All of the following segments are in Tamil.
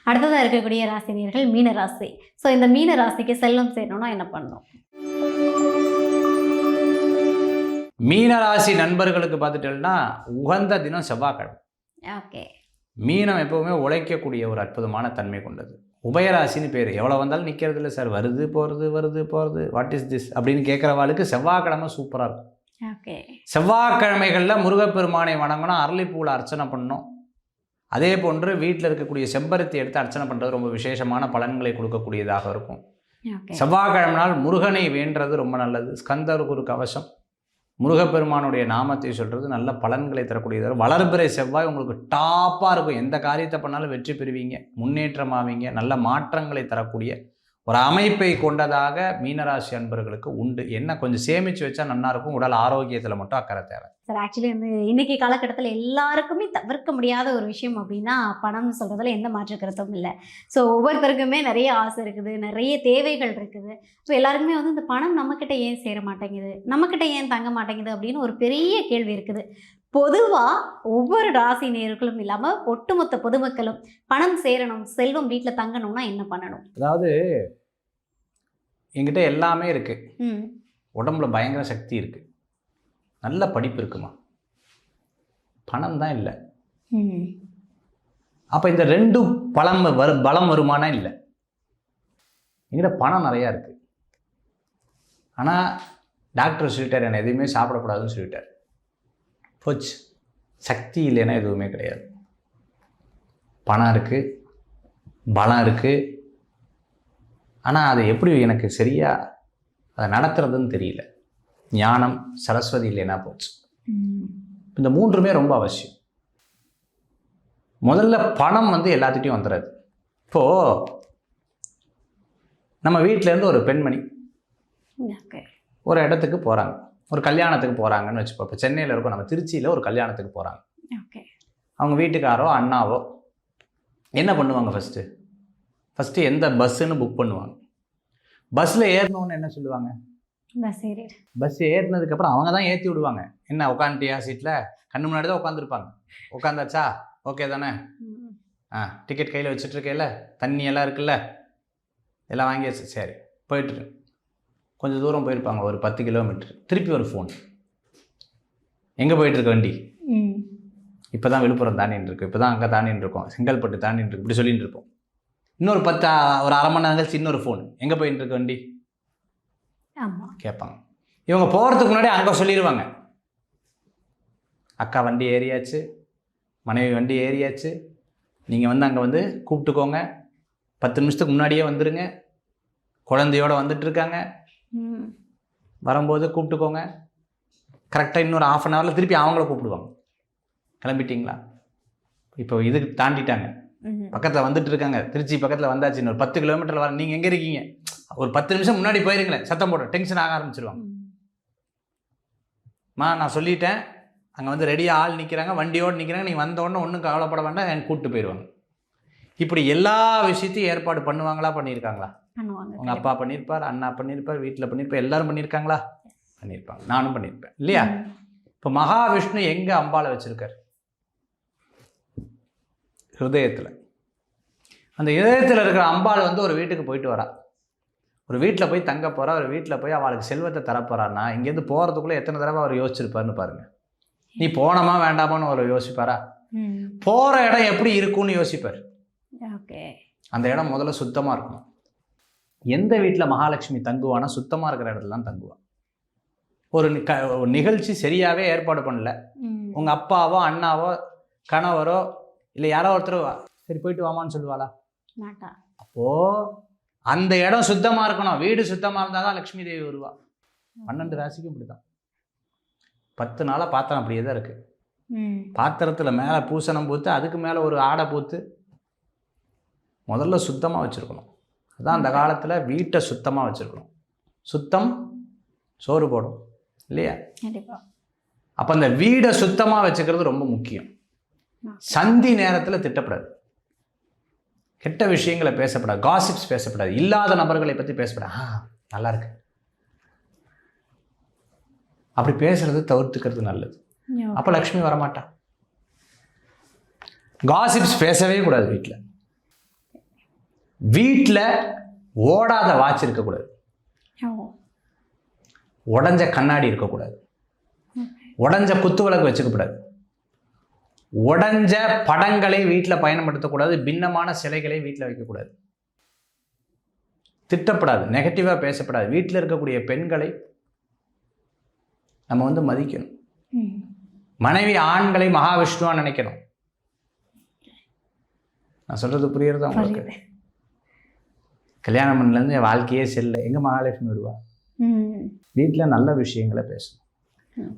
அடுத்ததாக இருக்கக்கூடிய ராசினியர்கள் மீன ராசி. ஸோ இந்த மீன ராசிக்கு செல்வம் சேரணும்னா என்ன பண்ணணும்? மீனராசி நண்பர்களுக்கு பார்த்துட்டேன்னா உகந்த தினம் செவ்வாய்க்கிழமை. ஓகே. மீனம் எப்பவுமே உழைக்கக்கூடிய ஒரு அற்புதமான தன்மை கொண்டது. உபயராசின்னு பேர். எவ்வளோ வந்தாலும் நிற்கிறது இல்லை சார், வருது போகிறது வாட் இஸ் திஸ் அப்படின்னு கேட்குறவாளுக்கு செவ்வாய்க்கிழமை சூப்பராக இருக்கும். ஓகே. செவ்வாய்க்கிழமைகளில் முருகப்பெருமானை வணங்கணும், அரளிப்பூவில் அர்ச்சனை பண்ணணும். அதே போன்று வீட்டில் இருக்கக்கூடிய செம்பருத்தி எடுத்து அர்ச்சனை பண்ணுறது ரொம்ப விசேஷமான பலன்களை கொடுக்கக்கூடியதாக இருக்கும். செவ்வாய்க்கிழமை நாள் முருகனை வேண்டுறது ரொம்ப நல்லது. ஸ்கந்தருக்கு ஒரு கவசம், முருகப்பெருமானுடைய நாமத்தை சொல்கிறது நல்ல பலன்களை தரக்கூடியது. வளர்பிறை செவ்வாய் உங்களுக்கு டாப்பாக இருக்கும். எந்த காரியத்தை பண்ணாலும் வெற்றி பெறுவீங்க, முன்னேற்றமாவீங்க, நல்ல மாற்றங்களை தரக்கூடிய ஒரு அமைப்பை கொண்டதாக மீனராசி அன்பர்களுக்கு உண்டு. என்ன கொஞ்சம் சேமித்து வச்சா நல்லாயிருக்கும். உடல் ஆரோக்கியத்தில் மட்டும் அக்கறை தேவை. சார், ஆக்சுவலி இன்னைக்கு காலகட்டத்தில் எல்லாருக்குமே தவிர்க்க முடியாத ஒரு விஷயம் அப்படின்னா பணம்னு சொல்கிறதுல எந்த மாற்று கருத்தும் இல்லை. ஸோ ஒவ்வொருத்தருக்குமே நிறைய ஆசை இருக்குது, நிறைய தேவைகள் இருக்குது. ஸோ எல்லாருக்குமே இந்த பணம் நம்மக்கிட்ட ஏன் சேர மாட்டேங்குது, நம்மக்கிட்ட ஏன் தங்க மாட்டேங்குது அப்படின்னு ஒரு பெரிய கேள்வி இருக்குது. பொதுவாக ஒவ்வொரு ராசி நேயர்களும் இல்லாமல் ஒட்டுமொத்த பொதுமக்களும் பணம் சேரணும், செல்வம் வீட்டில் தங்கணும்னா என்ன பண்ணணும்? அதாவது என்கிட்ட எல்லாமே இருக்குது, உடம்புல பயங்கர சக்தி இருக்குது, நல்ல படிப்பு இருக்குமா, பணம் தான் இல்லை. அப்போ இந்த ரெண்டும் பலம் வருமானம் இல்லை. என்கிட்ட பணம் நிறையா இருக்குது, ஆனால் டாக்டர் சொல்லிட்டார் என்னை எதுவுமே சாப்பிடக்கூடாதுன்னு சொல்லிட்டார். போச்சு, சக்தி இல்லைன்னா எதுவுமே கிடையாது. பணம் இருக்குது, பலம் இருக்குது, ஆனால் அதை எப்படி எனக்கு சரியாக அதை நடத்துறதுன்னு தெரியல. ஞானம் சரஸ்வதி இல்லைன்னா போச்சு. இந்த மூன்றுமே ரொம்ப அவசியம். முதல்ல பணம் எல்லாத்துட்டையும் வந்துடுறது. இப்போது நம்ம வீட்டிலேருந்து ஒரு பெண்மணி ஒரு இடத்துக்கு போகிறாங்க, ஒரு கல்யாணத்துக்கு போகிறாங்கன்னு வச்சுப்போம். இப்போ சென்னையில் இருக்கோம், நம்ம திருச்சியில் ஒரு கல்யாணத்துக்கு போகிறாங்க. அவங்க வீட்டுக்காரோ அண்ணாவோ என்ன பண்ணுவாங்க? ஃபஸ்ட்டு எந்த பஸ்ஸுன்னு புக் பண்ணுவாங்க. பஸ்ஸில் ஏறினோன்னு என்ன சொல்லுவாங்க? பஸ் ஏறினதுக்கப்புறம் அவங்க தான் ஏற்றி விடுவாங்க. என்ன உட்காந்துட்டியா சீட்டில்? கண்ணு முன்னாடி தான் உட்காந்துருப்பாங்க. உட்காந்தாச்சா? ஓகே தானே? டிக்கெட் கையில் வச்சுட்ருக்கேல, தண்ணி எல்லாம் இருக்குல்ல, எல்லாம் வாங்கியாச்சு, சரி போயிட்டுரு. கொஞ்சம் தூரம் போயிருப்பாங்க, ஒரு 10 கிலோமீட்டர். திருப்பி ஒரு ஃபோன், எங்கே போயிட்டுருக்க வண்டி? இப்போ தான் விழுப்புரம் தாண்டின்னு இருக்கு, இப்போ தான் அங்கே தாண்டின்னு இருக்கோம், செங்கல்பட்டு தாண்டின்னு இருக்கு, இப்படி சொல்லிட்டு இருப்போம். இன்னொரு ஒரு அரை மணி நேரம் கழிச்சு இன்னொரு ஃபோன், எங்கே போயிட்டு இருக்க வண்டி கேட்பாங்க. இவங்க போகிறதுக்கு முன்னாடி அங்கே சொல்லிடுவாங்க, அக்கா வண்டி ஏறியாச்சு, மனைவி வண்டி ஏறியாச்சு, நீங்கள் அங்கே கூப்பிட்டுக்கோங்க, 10 நிமிஷத்துக்கு முன்னாடியே வந்துடுங்க, குழந்தையோடு வந்துட்டுருக்காங்க, வரும்போது கூப்பிட்டுக்கோங்க. கரெக்டாக இன்னொரு 1/2 hour திருப்பி அவங்கள கூப்பிடுவாங்க, கிளம்பிட்டீங்களா? இப்போ இதுக்கு தாண்டிட்டாங்க, பக்கத்தில் வந்துட்டு இருக்காங்க, திருச்சி பக்கத்தில் வந்தாச்சு, இன்னொரு 10 கிலோமீட்டரில் வர, நீங்கள் எங்கே இருக்கீங்க? ஒரு 10 நிமிஷம் முன்னாடி போயிருங்களேன், சத்தம் போட டென்ஷன் ஆக ஆரம்பிச்சிருவாங்க. நான் சொல்லிட்டேன், அங்கே ரெடியாக ஆள் நிற்கிறாங்க, வண்டியோடு நிற்கிறாங்க, நீங்கள் வந்தோடனே ஒன்றும் கவலைப்பட வேண்டாம், எனக்கு கூப்பிட்டு போயிடுவாங்க. இப்படி எல்லா விஷயத்தையும் ஏற்பாடு பண்ணுவாங்களா, பண்ணியிருக்காங்களா? உங்கள் அப்பா பண்ணியிருப்பார், அண்ணா பண்ணியிருப்பார், வீட்டில் பண்ணியிருப்பார், எல்லாரும் பண்ணியிருக்காங்களா? பண்ணியிருப்பாங்க. நானும் பண்ணியிருப்பேன் இல்லையா? இப்போ மகாவிஷ்ணு எங்கே அம்பாளை வச்சுருக்கார்? ஹிருதயத்தில். அந்த இதயத்தில் இருக்கிற அம்பாள் ஒரு வீட்டுக்கு போயிட்டு வரா, ஒரு வீட்டில் போய் தங்க போகிறா, ஒரு வீட்டில் போய் அவளுக்கு செல்வத்தை தரப்போறான்னா இங்கேருந்து போகிறதுக்குள்ளே எத்தனை தடவை அவர் யோசிச்சிருப்பாருன்னு பாருங்கள். நீ போனோமா வேண்டாமான்னு அவர் யோசிப்பாரா? போகிற இடம் எப்படி இருக்கும்னு யோசிப்பார். அந்த இடம் முதல்ல சுத்தமாக இருக்கணும். எந்த வீட்டில் மகாலட்சுமி தங்குவானா சுத்தமாக இருக்கிற இடத்துல தான் தங்குவான். ஒரு நிகழ்ச்சி சரியாகவே ஏற்பாடு பண்ணல, உங்கள் அப்பாவோ அண்ணாவோ கணவரோ இல்லை யாரோ ஒருத்தர் சரி போயிட்டு வாமான்னு சொல்லுவாளா? அப்போது அந்த இடம் சுத்தமாக இருக்கணும், வீடு சுத்தமாக இருந்தால் தான் லக்ஷ்மி தேவி வருவா. 12 ராசிக்கும் இப்படி தான். 10 நாளாக பாத்திரம் அப்படியே தான் இருக்குது. பாத்திரத்தில் மேலே பூசணம் பூத்து, அதுக்கு மேலே ஒரு ஆடை பூத்து, முதல்ல சுத்தமாக வச்சுருக்கணும். அதுதான் அந்த காலத்தில் வீட்டை சுத்தமாக வச்சுருக்கணும். சுத்தம் சோறு போடும் இல்லையா? அப்போ அந்த வீடை சுத்தமாக வச்சுக்கிறது ரொம்ப முக்கியம். சந்தி நேரத்தில் திட்டப்படாது, கெட்ட விஷயங்களை பேசப்படாது, காசிப்ஸ் பேசப்படாது, இல்லாத நபர்களை பற்றி பேசப்படாது. நல்லா இருக்கு அப்படி பேசுறது தவிர்த்துக்கிறது நல்லது. அப்போ லக்ஷ்மி வரமாட்டா. காசிப்ஸ் பேசவே கூடாது வீட்டில். வீட்டில் ஓடாத வாட்ச் இருக்கக்கூடாது, உடஞ்ச கண்ணாடி இருக்கக்கூடாது, உடஞ்ச குத்து விளக்கு வச்சுக்கக்கூடாது, உடஞ்ச படங்களை வீட்டில் பயன்படுத்தக்கூடாது, பின்னமான சிலைகளை வீட்டில் வைக்கக்கூடாது, திட்டப்படாது, நெகட்டிவாக பேசப்படாது. வீட்டில் இருக்கக்கூடிய பெண்களை நம்ம வந்து மதிக்கணும். மனைவி ஆண்களை மகாவிஷ்ணுவாக நினைக்கணும். நான் சொல்கிறது புரியுறதா உங்களுக்கு? கல்யாணம் பண்ணலேருந்து என் வாழ்க்கையே செல்ல எங்கே மகாலட்சுமி வருவா? வீட்டில் நல்ல விஷயங்களை பேசணும்.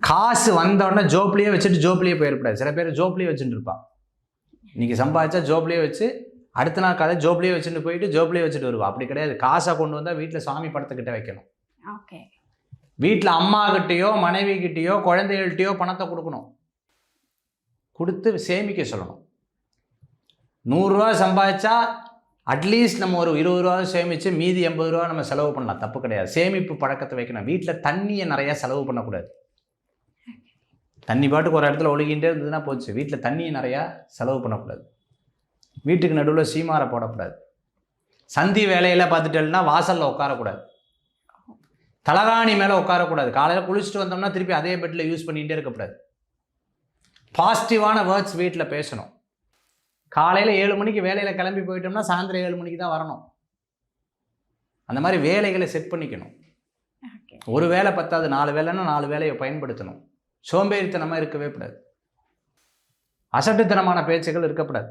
காசு வந்தோடனே ஜோப்லேயே வச்சுட்டு ஜோப்லேயே போயிடக்கூடாது. சில பேர் ஜோப்லேயே வச்சுட்டு இருப்பான். இன்றைக்கி சம்பாதிச்சா ஜோப்லேயே வச்சு அடுத்த நாள் காலை ஜோப்லேயே வச்சுட்டு போயிட்டு ஜோப்லேயே வச்சுட்டு வருவா. அப்படி கிடையாது. காசை கொண்டு வந்தால் வீட்டில் சாமி படத்துக்கிட்ட வைக்கணும். வீட்டில் அம்மாக்கிட்டேயோ மனைவிக்கிட்டேயோ குழந்தைகள்கிட்டையோ பணத்தை கொடுக்கணும். கொடுத்து சேமிக்க சொல்லணும். 100 ரூபா சம்பாதிச்சா அட்லீஸ்ட் நம்ம ஒரு 20 ரூபா சேமித்து மீதி 80 ரூபா நம்ம செலவு பண்ணலாம், தப்பு கிடையாது. சேமிப்பு பழக்கத்தை வைக்கணும். வீட்டில் தண்ணியை நிறையா செலவு பண்ணக்கூடாது. தண்ணி பாட்டுக்கு ஒரு இடத்துல ஒழுகின்றே இருந்ததுன்னா போச்சு. வீட்டில் தண்ணியை நிறையா செலவு பண்ணக்கூடாது. வீட்டுக்கு நடுவில் சீமாரை போடக்கூடாது. சந்தி வேலையில் பார்த்துட்டேன்னா வாசலில் உட்காரக்கூடாது. தலகாணி மேலே உட்காரக்கூடாது. காலையில் குளிச்சுட்டு வந்தோம்னா திருப்பி அதே பெட்டில் யூஸ் பண்ணிகிட்டே இருக்கக்கூடாது. பாசிட்டிவான வேர்ட்ஸ் வீட்டில் பேசணும். காலையில் 7 மணிக்கு வேலையில் கிளம்பி போயிட்டோம்னா சாயந்தரம் 7 மணிக்கு தான் வரணும். அந்த மாதிரி வேலைகளை செட் பண்ணிக்கணும். ஒரு வேலை பத்தாது, 4 வேலைன்னா 4 வேலையை பயன்படுத்தணும். சோம்பேறித்தனமாக இருக்கவே கூடாது. அசட்டுத்தனமான பேச்சுகள் இருக்கக்கூடாது.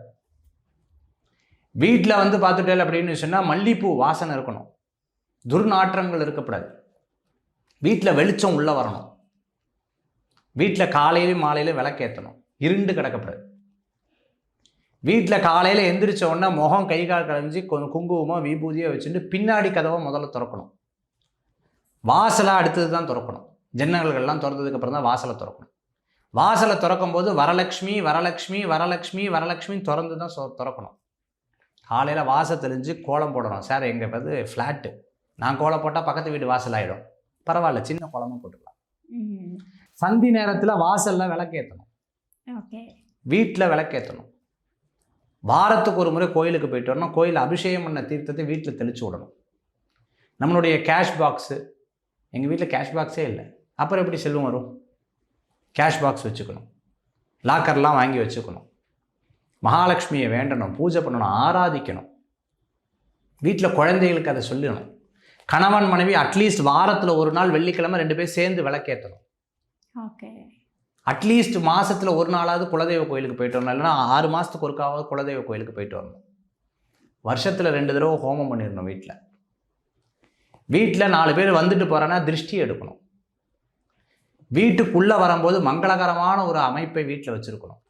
வீட்டில் வந்து பார்த்துட்டேன் அப்படின்னு சொன்னால் மல்லிப்பூ வாசனை இருக்கணும். துர்நாற்றங்கள் இருக்கக்கூடாது. வீட்டில் வெளிச்சம் உள்ளே வரணும். வீட்டில் காலையிலும் மாலையிலும் விளக்கேற்றணும். இருண்டு கிடக்கப்படாது. வீட்டில் காலையில் எந்திரிச்ச உடனே முகம் கை கால் கலைஞ்சி குங்குமமோ விபூதியோ வச்சுட்டு பின்னாடி கதவை முதல்ல திறக்கணும். வாசலை அடுத்தது தான் திறக்கணும். ஜன்னல்கள்லாம் திறந்ததுக்கப்புறம் தான் வாசலை திறக்கணும். வாசலை திறக்கும் போது வரலட்சுமி வரலட்சுமி வரலட்சுமி வரலட்சுமி திறந்து தான் திறக்கணும். காலையில் வாசல் தெளிஞ்சு கோலம் போடணும். சார் எங்கள் வந்து ஃப்ளாட்டு, நான் கோலம் போட்டால் பக்கத்து வீடு வாசல் ஆகிடும். பரவாயில்ல, சின்ன கோலமாக போட்டுக்கலாம். சந்தி நேரத்தில் வாசலில் விளக்கேற்றணும். வீட்டில் விளக்கேற்றணும். வாரத்துக்கு ஒரு முறை கோயிலுக்கு போயிட்டு வரணும். கோயில் அபிஷேகம் பண்ண தீர்த்தத்தை வீட்டில் தெளித்து விடணும். நம்மளுடைய கேஷ் பாக்ஸு, எங்கள் வீட்டில் கேஷ் பாக்ஸே இல்லை, அப்புறம் எப்படி செல்வம் வரும்? கேஷ் பாக்ஸ் வச்சுக்கணும். லாக்கர்லாம் வாங்கி வச்சுக்கணும். மகாலட்சுமியை வேண்டணும், பூஜை பண்ணணும், ஆராதிக்கணும். வீட்டில் குழந்தைகளுக்கு அதை சொல்லணும். கணவன் மனைவி அட்லீஸ்ட் வாரத்தில் ஒரு நாள் வெள்ளிக்கிழமை 2 பேர் சேர்ந்து விளக்கேற்றணும். அட்லீஸ்ட் மாதத்தில் ஒரு நாளாவது குலதெய்வ கோயிலுக்கு போயிட்டு வரணும். இல்லைன்னா 6 மாதத்துக்கு ஒருக்காவது குலதெய்வ கோயிலுக்கு போயிட்டு வரணும். வருஷத்தில் 2 தடவை ஹோமம் பண்ணிடணும். வீட்டில் 4 பேர் வந்துட்டு போகிறேன்னா திருஷ்டி எடுக்கணும். வீட்டுக்குள்ளே வரும்போது மங்களகரமான ஒரு அமைப்பை வீட்டில் வச்சுருக்கணும்.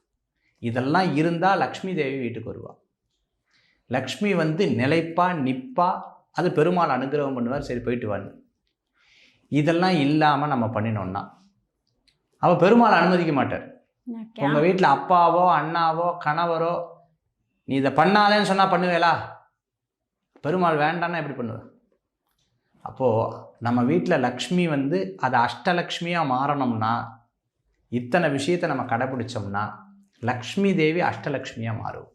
இதெல்லாம் இருந்தால் லக்ஷ்மி தேவி வீட்டுக்கு வருவாள். லக்ஷ்மி வந்து நிலைப்பா நிற்பா. அது பெருமாள் அனுகிரகம் பண்ணுவார். சரி போயிட்டு வான்னு. இதெல்லாம் இல்லாமல் நம்ம பண்ணினோம்னா அவள் பெருமாள் அனுமதிக்க மாட்டார். உங்கள் வீட்டில் அப்பாவோ அண்ணாவோ கணவரோ நீ இதை பண்ணாதேன்னு சொன்னால் பண்ணுவேலா? பெருமாள் வேண்டான்னா எப்படி பண்ணுவேன்? அப்போது நம்ம வீட்டில் லக்ஷ்மி வந்து அது அஷ்டலக்ஷ்மியாக மாறணும்னா இத்தனை விஷயத்தை நம்ம கடைப்பிடிச்சோம்னா லக்ஷ்மி தேவி அஷ்டலக்ஷ்மியாக மாறும்.